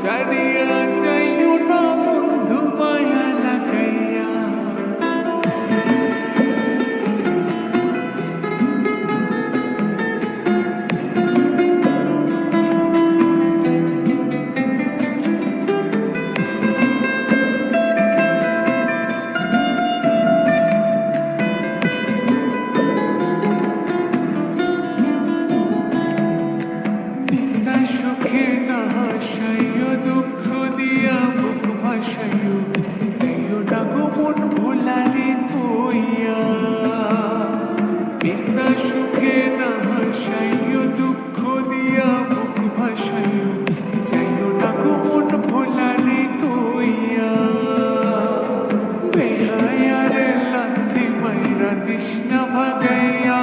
ছাড়িয়া যাইও না বন্ধু মায়া লাগাইয়া। সুখে না হাসাইও দুঃখ দিয়া বুক ভাসাইও যাইও না গো মন ভোলারে তুইয়া। বিসা সুখে না হাসাইও দুঃখ দিয়া বুক ভাসাইও যাইও না গো মন ভোলারে তুইয়া। বেহায়ারে লাথি মাইরা তৃষ্ণা ভাগাইয়া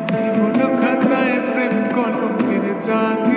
জীবন খাতায় প্রেম কলমের দাগ